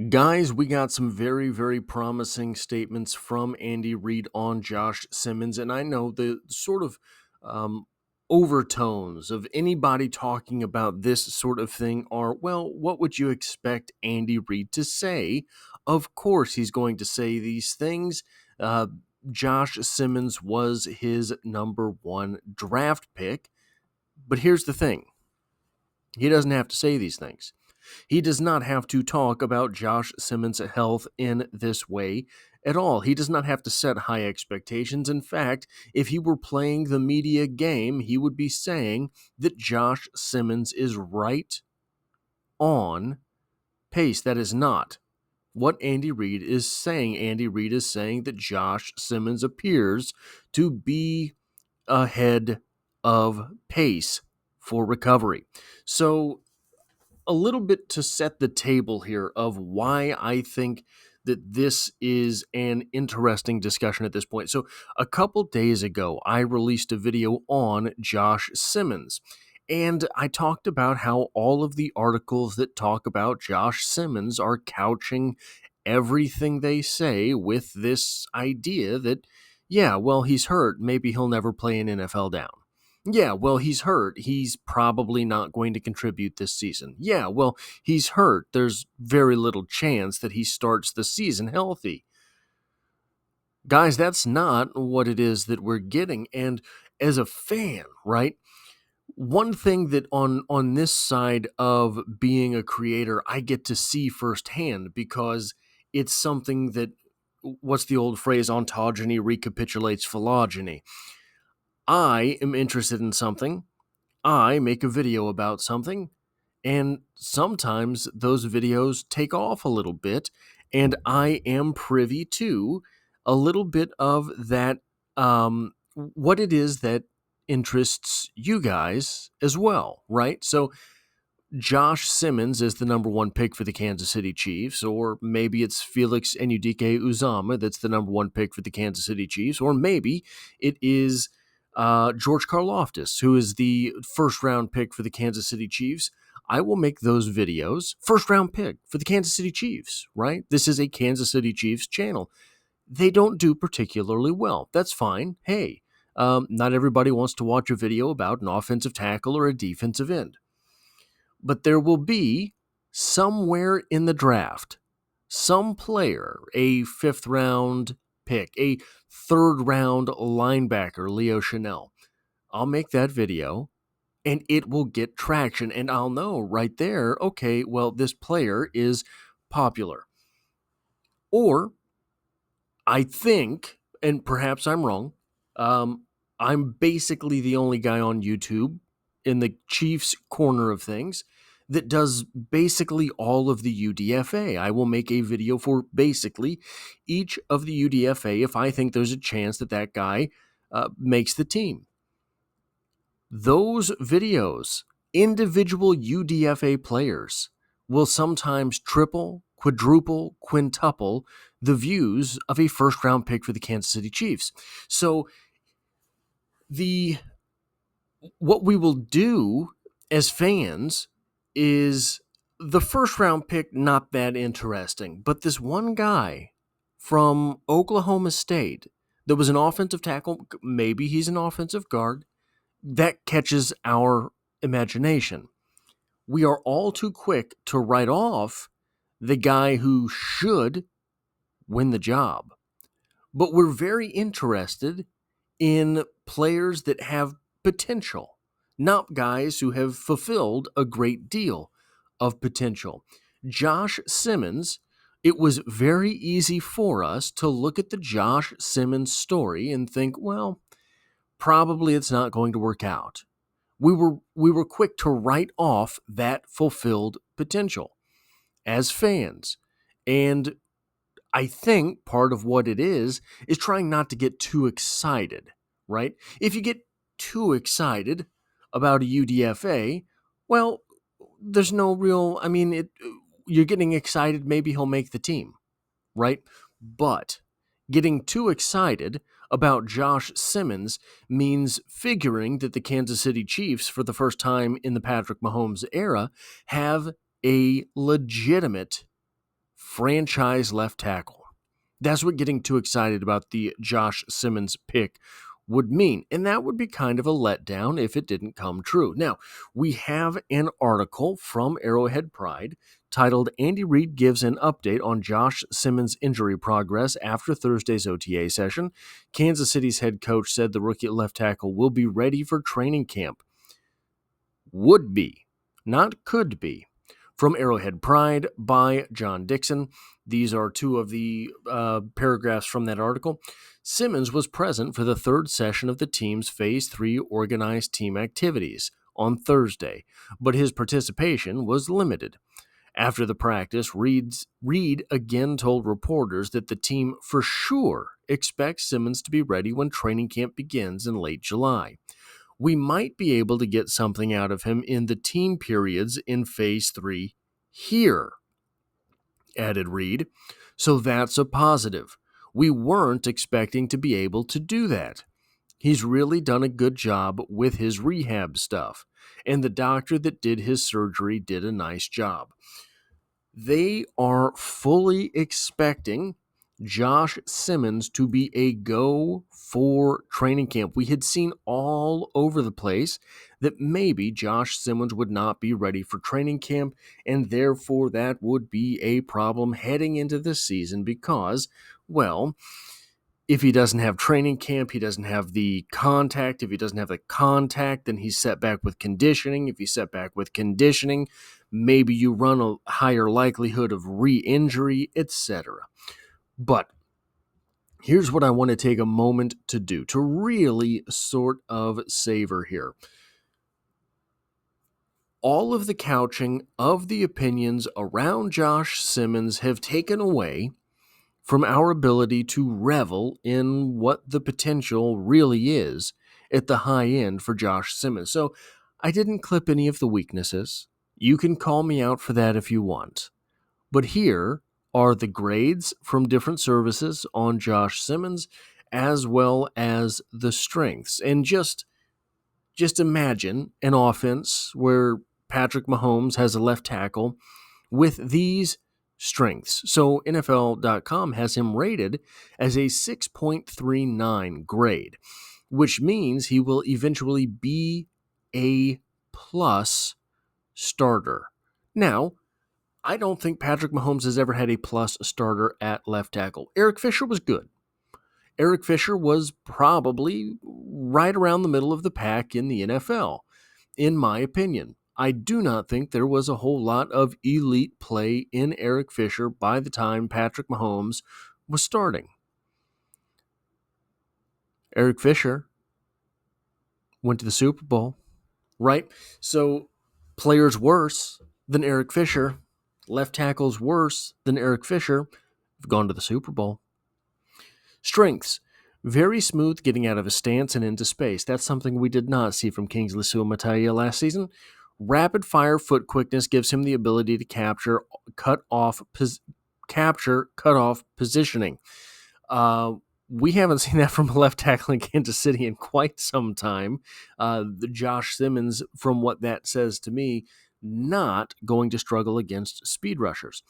Guys, we got some very, very promising statements from Andy Reid on Josh Simmons, and I know the sort of um, overtones of anybody talking about this sort of thing are, well, what would you expect Andy Reid to say? Of course, he's going to say these things. Uh, Josh Simmons was his number one draft pick, but here's the thing. He doesn't have to say these things. He does not have to talk about Josh Simmons' health in this way at all. He does not have to set high expectations. In fact, if he were playing the media game, he would be saying that Josh Simmons is right on pace. That is not what Andy Reid is saying. Andy Reid is saying that Josh Simmons appears to be ahead of pace for recovery. So a little bit to set the table here of why I think that this is an interesting discussion at this point. So a couple days ago, I released a video on Josh Simmons, and I talked about how all of the articles that talk about Josh Simmons are couching everything they say with this idea that, yeah, well, he's hurt. Maybe he'll never play an NFL down. Yeah, well, he's hurt. He's probably not going to contribute this season. Yeah, well, he's hurt. There's very little chance that he starts the season healthy. Guys, that's not what it is that we're getting. And as a fan, right? One thing that on this side of being a creator, I get to see firsthand because it's something that, what's the old phrase, ontogeny recapitulates phylogeny. I am interested in something. I make a video about something, and sometimes those videos take off a little bit, and I am privy to a little bit of that, what it is that interests you guys as well, right? So Josh Simmons is the number one pick for the Kansas City Chiefs, or maybe it's Felix Anudike-Uzomah that's the number one pick for the Kansas City Chiefs, or maybe it is George Karlaftis, who is the first-round pick for the Kansas City Chiefs. I will make those videos. First-round pick for the Kansas City Chiefs, right? This is a Kansas City Chiefs channel. They don't do particularly well. That's fine. Hey, not everybody wants to watch a video about an offensive tackle or a defensive end. But there will be, somewhere in the draft, some player, a fifth-round pick, a third-round linebacker, Leo Chenal. I'll make that video, and it will get traction, and I'll know right there, okay, well, this player is popular. Or, I think, and perhaps I'm wrong, I'm basically the only guy on YouTube in the Chiefs corner of things that does basically all of the UDFA. I will make a video for basically each of the UDFA if I think there's a chance that that guy makes the team. Those videos, individual UDFA players, will sometimes triple, quadruple, quintuple the views of a first-round pick for the Kansas City Chiefs. So what we will do as fans is the first-round pick not that interesting, but this one guy from Oklahoma State that was an offensive tackle, maybe he's an offensive guard, that catches our imagination. We are all too quick to write off the guy who should win the job. But we're very interested in players that have potential, not guys who have fulfilled a great deal of potential. Josh Simmons, it was very easy for us to look at the Josh Simmons story and think, well, probably it's not going to work out. We were quick to write off that fulfilled potential as fans. And I think part of what it is trying not to get too excited, right? If you get too excited about a UDFA, well, there's no real, you're getting excited, maybe he'll make the team, right? But getting too excited about Josh Simmons means figuring that the Kansas City Chiefs, for the first time in the Patrick Mahomes era, have a legitimate franchise left tackle. That's what getting too excited about the Josh Simmons pick would mean, and that would be kind of a letdown if it didn't come true. Now, we have an article from Arrowhead Pride titled Andy Reid Gives an Update on Josh Simmons' Injury Progress After Thursday's OTA Session. Kansas City's head coach said the rookie at left tackle will be ready for training camp. Would be, not could be. From Arrowhead Pride by John Dixon. These are two of the paragraphs from that article. Simmons was present for the third session of the team's Phase 3 organized team activities on Thursday, but his participation was limited. After the practice, Reid again told reporters that the team for sure expects Simmons to be ready when training camp begins in late July. We might be able to get something out of him in the team periods in Phase 3 here, added Reid. So that's a positive. We weren't expecting to be able to do that. He's really done a good job with his rehab stuff, and the doctor that did his surgery did a nice job. They are fully expecting Josh Simmons to be a go for training camp. We had seen all over the place that maybe Josh Simmons would not be ready for training camp, and therefore that would be a problem heading into the season because, well, if he doesn't have training camp, he doesn't have the contact. If he doesn't have the contact, then he's set back with conditioning. If he's set back with conditioning, maybe you run a higher likelihood of re-injury, etc. But here's what I want to take a moment to do, to really sort of savor here. All of the couching of the opinions around Josh Simmons have taken away from our ability to revel in what the potential really is at the high end for Josh Simmons. So I didn't clip any of the weaknesses. You can call me out for that if you want. But here are the grades from different services on Josh Simmons, as well as the strengths. And just imagine an offense where Patrick Mahomes has a left tackle with these strengths. So NFL.com has him rated as a 6.39 grade, which means he will eventually be a plus starter. Now, I don't think Patrick Mahomes has ever had a plus starter at left tackle. Eric Fisher was good. Eric Fisher was probably right around the middle of the pack in the NFL, in my opinion. I do not think there was a whole lot of elite play in Eric Fisher by the time Patrick Mahomes was starting. Eric Fisher went to the Super Bowl, right? So players worse than Eric Fisher, left tackles worse than Eric Fisher have gone to the Super Bowl. Strengths. Very smooth getting out of his stance and into space. That's something we did not see from Kingsley Suamataia last season. Rapid-fire foot quickness gives him the ability to capture cut-off positioning. We haven't seen that from a left tackle in Kansas City in quite some time. Josh Simmons, from what that says to me, not going to struggle against speed rushers.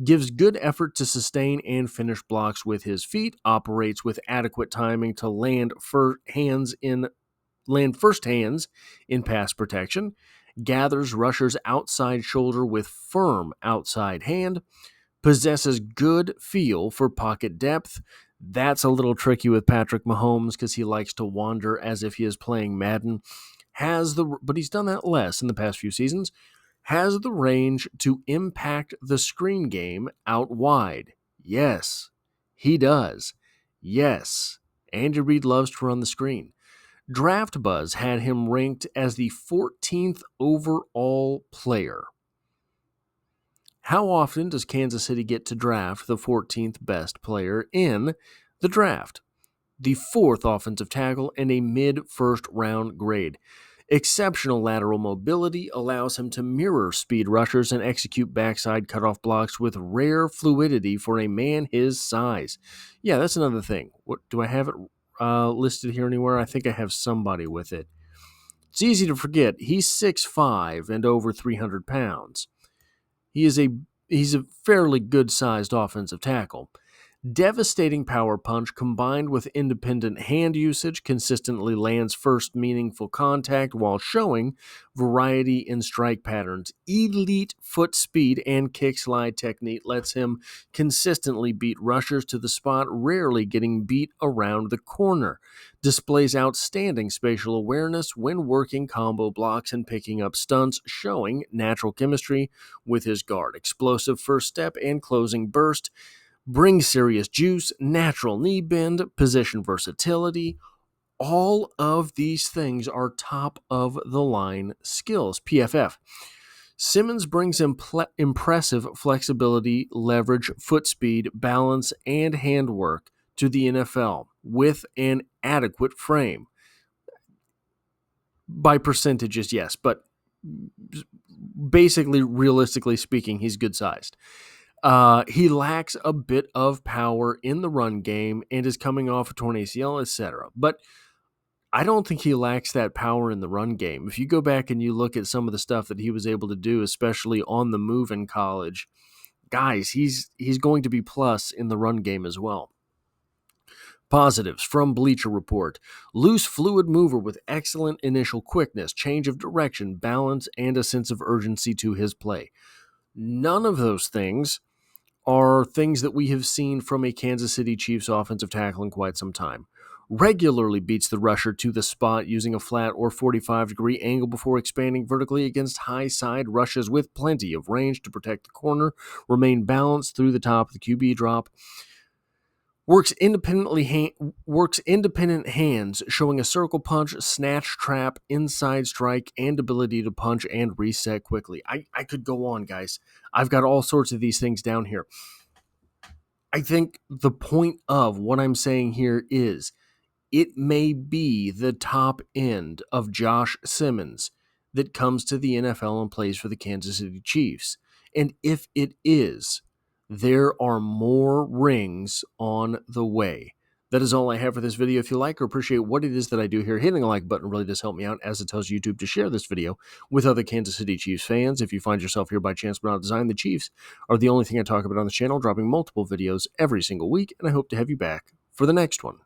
Gives good effort to sustain and finish blocks with his feet, operates with adequate timing to land first hands in pass protection, gathers rushers outside shoulder with firm outside hand, possesses good feel for pocket depth. That's a little tricky with Patrick Mahomes because he likes to wander as if he is playing Madden. But he's done that less in the past few seasons. Has the range to impact the screen game out wide. Yes, he does. Yes, Andy Reid loves to run the screen. Draft Buzz had him ranked as the 14th overall player. How often does Kansas City get to draft the 14th best player in the draft? The 4th offensive tackle and a mid-first round grade. Exceptional lateral mobility allows him to mirror speed rushers and execute backside cutoff blocks with rare fluidity for a man his size. Yeah, that's another thing. What do I have it listed here anywhere? I think I have somebody with it. It's easy to forget. He's 6'5" and over 300 pounds. He is he's a fairly good-sized offensive tackle. Devastating power punch combined with independent hand usage consistently lands first meaningful contact while showing variety in strike patterns. Elite foot speed and kick slide technique lets him consistently beat rushers to the spot, rarely getting beat around the corner. Displays outstanding spatial awareness when working combo blocks and picking up stunts, showing natural chemistry with his guard. Explosive first step and closing burst brings serious juice, natural knee bend, position versatility. All of these things are top of the line skills. PFF. Simmons brings impressive flexibility, leverage, foot speed, balance, and handwork to the NFL with an adequate frame. By percentages, yes, but basically, realistically speaking, he's good sized. He lacks a bit of power in the run game and is coming off a torn ACL, etc. But I don't think he lacks that power in the run game. If you go back and you look at some of the stuff that he was able to do, especially on the move in college, guys, he's going to be plus in the run game as well. Positives from Bleacher Report. Loose, fluid mover with excellent initial quickness, change of direction, balance, and a sense of urgency to his play. None of those things are things that we have seen from a Kansas City Chiefs offensive tackle in quite some time. Regularly beats the rusher to the spot using a flat or 45-degree angle before expanding vertically against high side rushes with plenty of range to protect the corner, remain balanced through the top of the QB drop. Works independent hands, showing a circle punch, snatch trap, inside strike, and ability to punch and reset quickly. I could go on, guys. I've got all sorts of these things down here. I think the point of what I'm saying here is it may be the top end of Josh Simmons that comes to the NFL and plays for the Kansas City Chiefs. And if it is, there are more rings on the way. That is all I have for this video. If you like or appreciate what it is that I do here, hitting the like button really does help me out, as it tells YouTube to share this video with other Kansas City Chiefs fans. If you find yourself here by chance but not design, the Chiefs are the only thing I talk about on the channel, dropping multiple videos every single week, and I hope to have you back for the next one.